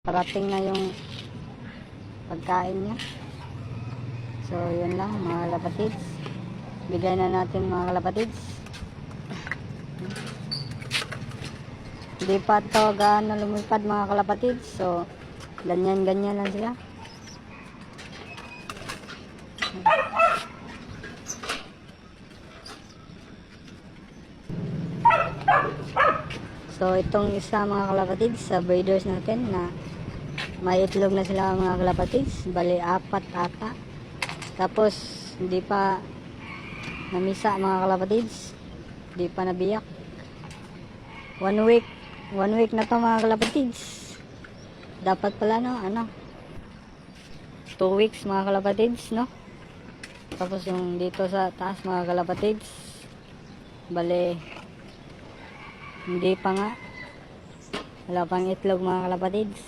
Parating na yung pagkain niya. So yun lang mga kalapatids, bigay na natin mga kalapatids. Hindi pa ito gaano lumipad mga kalapatids, so ganyan lang sila. So itong isa mga kalapatids sa breeders natin na may itlog na sila mga kalapatids, bali 4 ata. Tapos hindi pa namisa mga kalapatids, hindi pa nabiyak. 1 week na to mga kalapatids. Dapat pala 2 weeks mga kalapatids, no? Tapos yung dito sa taas mga kalapatids, bali hindi pa nga, wala pang itlog mga kalapatids.